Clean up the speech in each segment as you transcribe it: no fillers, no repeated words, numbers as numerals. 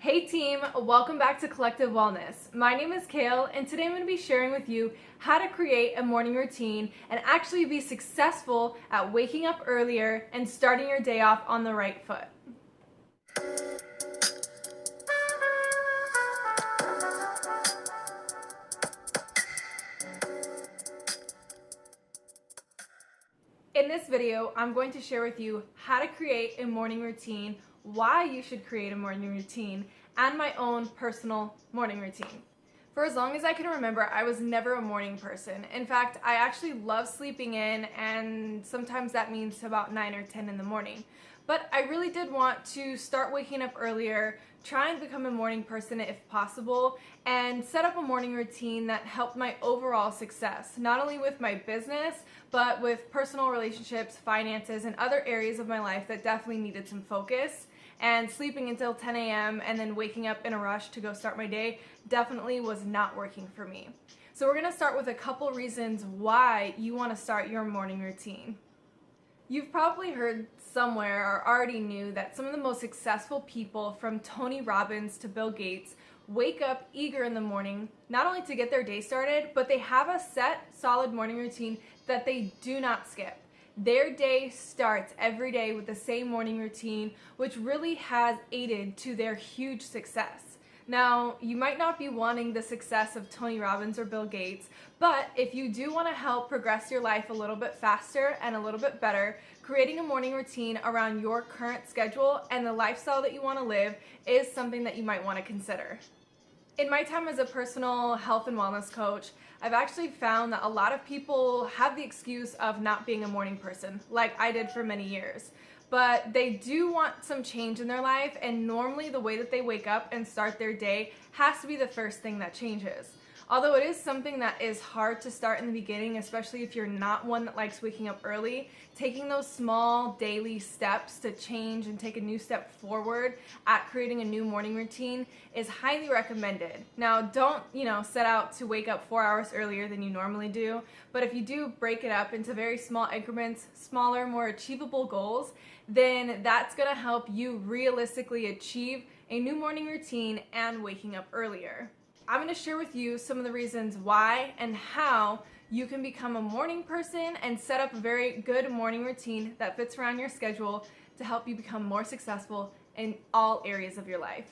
Hey team, welcome back to Collective Wellness. My name is Kale and today I'm going to be sharing with you how to create a morning routine and actually be successful at waking up earlier and starting your day off on the right foot. In this video, I'm going to share with you how to create a morning routine, why you should create a morning routine, and my own personal morning routine. For as long as I can remember, I was never a morning person. In fact, I actually love sleeping in, and sometimes that means about 9 or 10 in the morning. But I really did want to start waking up earlier, try and become a morning person if possible, and set up a morning routine that helped my overall success, not only with my business, but with personal relationships, finances, and other areas of my life that definitely needed some focus. And sleeping until 10 a.m. and then waking up in a rush to go start my day definitely was not working for me. So we're gonna start with a couple reasons why you wanna start your morning routine. You've probably heard somewhere or already knew that some of the most successful people, from Tony Robbins to Bill Gates, wake up eager in the morning, not only to get their day started, but they have a set, solid morning routine that they do not skip. Their day starts every day with the same morning routine, which really has aided to their huge success. Now, you might not be wanting the success of Tony Robbins or Bill Gates, but if you do want to help progress your life a little bit faster and a little bit better, creating a morning routine around your current schedule and the lifestyle that you want to live is something that you might want to consider. In my time as a personal health and wellness coach, I've actually found that a lot of people have the excuse of not being a morning person, like I did for many years. But they do want some change in their life, and normally the way that they wake up and start their day has to be the first thing that changes. Although it is something that is hard to start in the beginning, especially if you're not one that likes waking up early, taking those small daily steps to change and take a new step forward at creating a new morning routine is highly recommended. Now, don't, set out to wake up 4 hours earlier than you normally do, but if you do break it up into very small increments, smaller, more achievable goals, then that's going to help you realistically achieve a new morning routine and waking up earlier. I'm going to share with you some of the reasons why and how you can become a morning person and set up a very good morning routine that fits around your schedule to help you become more successful in all areas of your life.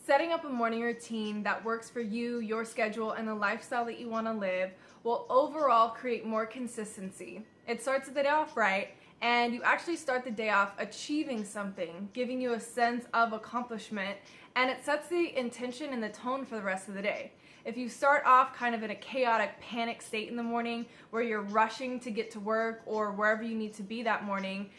Setting up a morning routine that works for you, your schedule, and the lifestyle that you want to live will overall create more consistency. It starts the day off right, and you actually start the day off achieving something, giving you a sense of accomplishment, and it sets the intention and the tone for the rest of the day. If you start off kind of in a chaotic panic state in the morning where you're rushing to get to work or wherever you need to be that morning,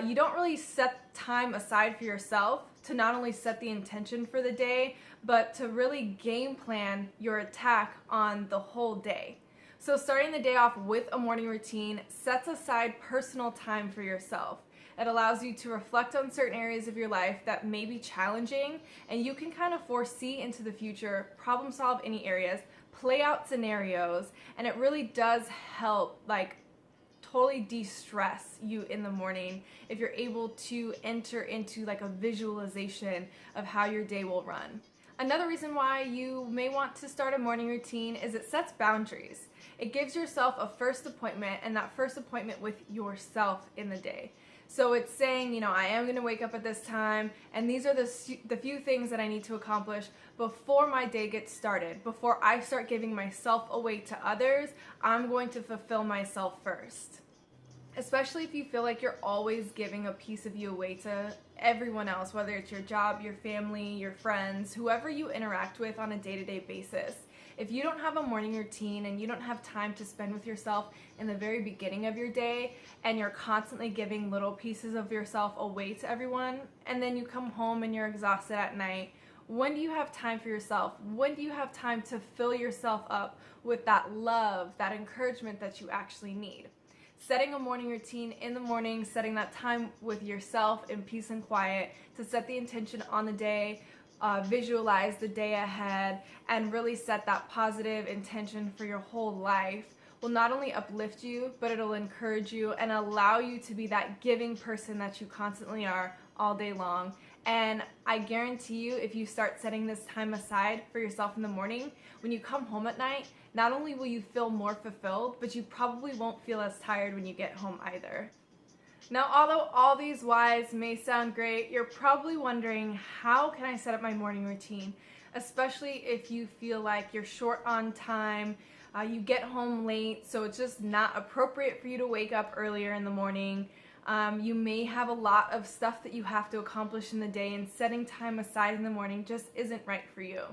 you don't really set time aside for yourself to not only set the intention for the day, but to really game plan your attack on the whole day. So starting the day off with a morning routine sets aside personal time for yourself. It allows you to reflect on certain areas of your life that may be challenging, and you can kind of foresee into the future, problem solve any areas, play out scenarios, and it really does help totally de-stress you in the morning if you're able to enter into a visualization of how your day will run. Another reason why you may want to start a morning routine is it sets boundaries. It gives yourself a first appointment, and that first appointment with yourself in the day. So it's saying, I am going to wake up at this time, and these are the few things that I need to accomplish before my day gets started. Before I start giving myself away to others, I'm going to fulfill myself first. Especially if you feel like you're always giving a piece of you away to everyone else, whether it's your job, your family, your friends, whoever you interact with on a day-to-day basis. If you don't have a morning routine and you don't have time to spend with yourself in the very beginning of your day, and you're constantly giving little pieces of yourself away to everyone, and then you come home and you're exhausted at night, when do you have time for yourself? When do you have time to fill yourself up with that love, that encouragement that you actually need? Setting a morning routine in the morning, setting that time with yourself in peace and quiet to set the intention on the day, visualize the day ahead, and really set that positive intention for your whole life will not only uplift you, but it'll encourage you and allow you to be that giving person that you constantly are all day long, And I guarantee you, if you start setting this time aside for yourself in the morning, when you come home at night, not only will you feel more fulfilled, but you probably won't feel as tired when you get home either. Now, although all these whys may sound great, you're probably wondering, how can I set up my morning routine? Especially if you feel like you're short on time, you get home late, so it's just not appropriate for you to wake up earlier in the morning. You may have a lot of stuff that you have to accomplish in the day, and setting time aside in the morning just isn't right for you.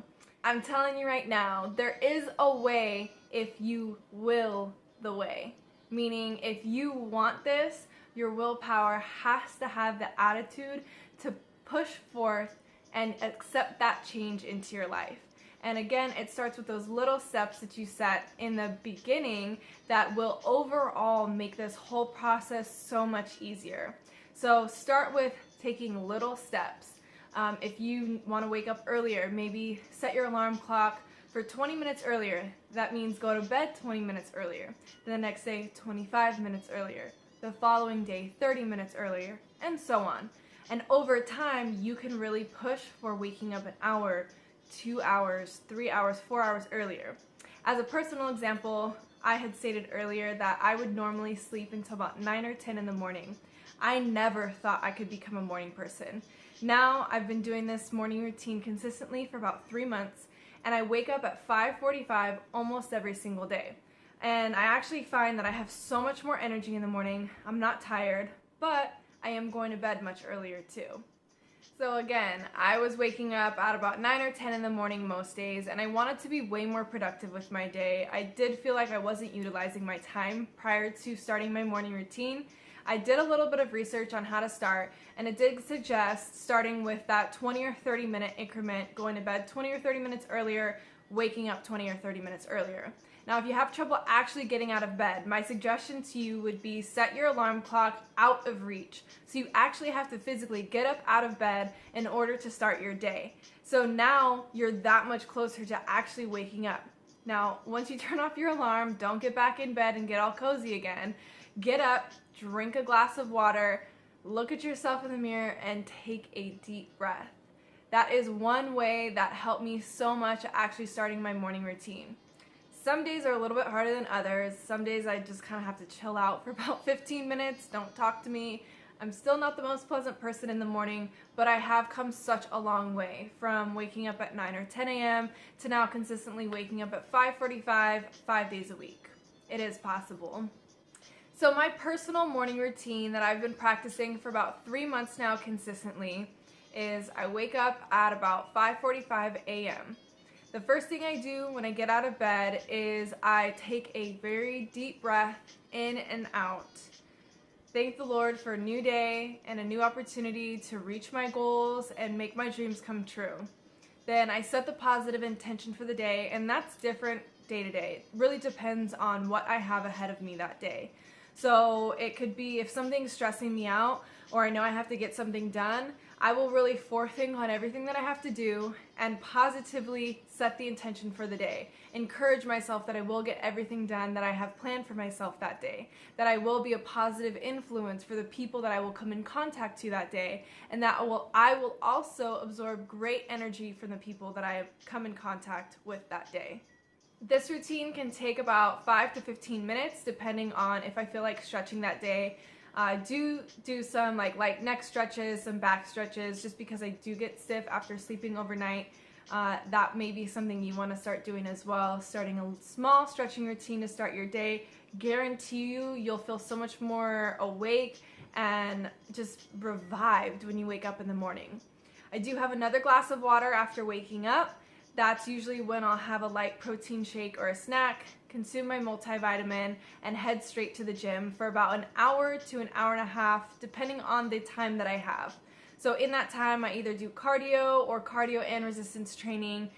I'm telling you right now, there is a way if you will the way. Meaning, if you want this, your willpower has to have the attitude to push forth and accept that change into your life. And again, it starts with those little steps that you set in the beginning that will overall make this whole process so much easier. So start with taking little steps. If you want to wake up earlier, maybe set your alarm clock for 20 minutes earlier. That means go to bed 20 minutes earlier. Then the next day, 25 minutes earlier. The following day, 30 minutes earlier, and so on. And over time, you can really push for waking up an hour, 2 hours, 3 hours, 4 hours earlier. As a personal example, I had stated earlier that I would normally sleep until about 9 or 10 in the morning. I never thought I could become a morning person. Now, I've been doing this morning routine consistently for about 3 months, and I wake up at 5:45 almost every single day. And I actually find that I have so much more energy in the morning. I'm not tired, but I am going to bed much earlier too. So again, I was waking up at about 9 or 10 in the morning most days, and I wanted to be way more productive with my day. I did feel like I wasn't utilizing my time prior to starting my morning routine. I did a little bit of research on how to start, and it did suggest starting with that 20 or 30 minute increment, going to bed 20 or 30 minutes earlier, waking up 20 or 30 minutes earlier. Now, if you have trouble actually getting out of bed, my suggestion to you would be set your alarm clock out of reach. So you actually have to physically get up out of bed in order to start your day. So now you're that much closer to actually waking up. Now, once you turn off your alarm, don't get back in bed and get all cozy again. Get up, drink a glass of water, look at yourself in the mirror, and take a deep breath. That is one way that helped me so much actually starting my morning routine. Some days are a little bit harder than others. Some days I just kind of have to chill out for about 15 minutes. Don't talk to me. I'm still not the most pleasant person in the morning, but I have come such a long way from waking up at 9 or 10 a.m. to now consistently waking up at 5:45, 5 days a week. It is possible. So my personal morning routine that I've been practicing for about 3 months now consistently is I wake up at about 5:45 a.m. The first thing I do when I get out of bed is I take a very deep breath in and out. Thank the Lord for a new day and a new opportunity to reach my goals and make my dreams come true. Then I set the positive intention for the day, and that's different day to day. It really depends on what I have ahead of me that day. So it could be if something's stressing me out or I know I have to get something done, I will really forethink on everything that I have to do and positively set the intention for the day. Encourage myself that I will get everything done that I have planned for myself that day, that I will be a positive influence for the people that I will come in contact to that day, and that I will also absorb great energy from the people that I come in contact with that day. This routine can take about 5 to 15 minutes depending on if I feel like stretching that day. Do some light neck stretches, some back stretches, just because I do get stiff after sleeping overnight. That may be something you want to start doing as well. Starting a small stretching routine to start your day. Guarantee you'll feel so much more awake and just revived when you wake up in the morning. I do have another glass of water after waking up. That's usually when I'll have a light protein shake or a snack, consume my multivitamin, and head straight to the gym for about an hour to an hour and a half, depending on the time that I have. So in that time, I either do cardio or cardio and resistance training.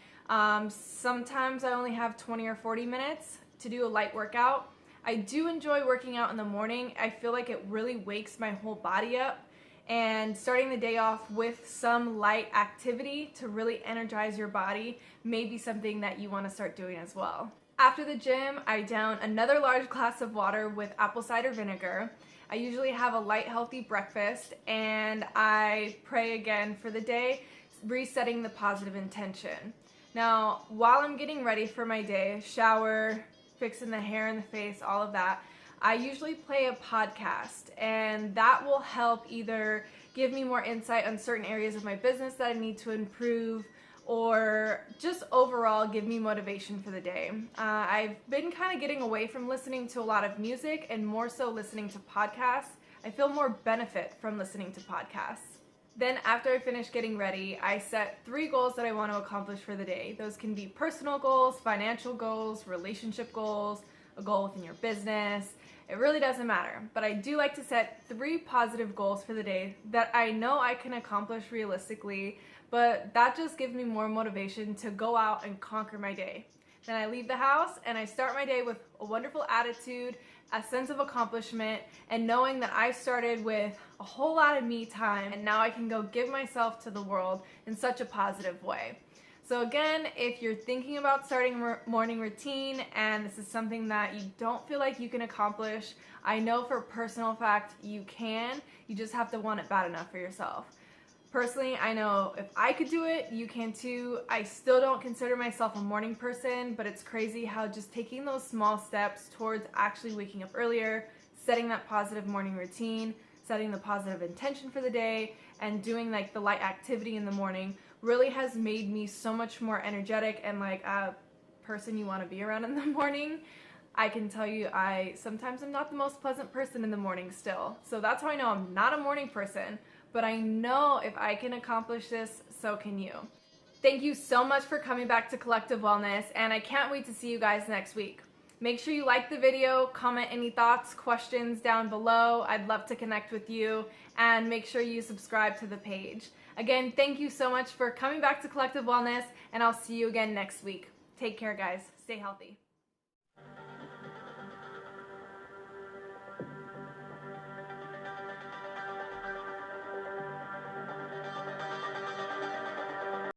Sometimes I only have 20 or 40 minutes to do a light workout. I do enjoy working out in the morning. I feel like it really wakes my whole body up. And starting the day off with some light activity to really energize your body may be something that you want to start doing as well. After the gym, I down another large glass of water with apple cider vinegar. I usually have a light, healthy breakfast, and I pray again for the day, resetting the positive intention. Now, while I'm getting ready for my day, shower, fixing the hair and the face, all of that, I usually play a podcast, and that will help either give me more insight on certain areas of my business that I need to improve, or just overall give me motivation for the day. I've been kind of getting away from listening to a lot of music and more so listening to podcasts. I feel more benefit from listening to podcasts. Then after I finish getting ready, I set 3 goals that I want to accomplish for the day. Those can be personal goals, financial goals, relationship goals, a goal within your business. It really doesn't matter, but I do like to set 3 positive goals for the day that I know I can accomplish realistically, but that just gives me more motivation to go out and conquer my day. Then I leave the house and I start my day with a wonderful attitude, a sense of accomplishment, and knowing that I started with a whole lot of me time and now I can go give myself to the world in such a positive way. So again, if you're thinking about starting a morning routine and this is something that you don't feel like you can accomplish, I know for a personal fact you can. You just have to want it bad enough for yourself. Personally, I know if I could do it, you can too. I still don't consider myself a morning person, but it's crazy how just taking those small steps towards actually waking up earlier, setting that positive morning routine, setting the positive intention for the day, and doing like the light activity in the morning really has made me so much more energetic and like a person you want to be around in the morning. I can tell you I sometimes am not the most pleasant person in the morning still. So that's how I know I'm not a morning person, but I know if I can accomplish this, so can you. Thank you so much for coming back to Collective Wellness, and I can't wait to see you guys next week. Make sure you like the video, comment any thoughts, questions down below. I'd love to connect with you, and make sure you subscribe to the page. Again, thank you so much for coming back to Collective Wellness, and I'll see you again next week. Take care, guys. Stay healthy.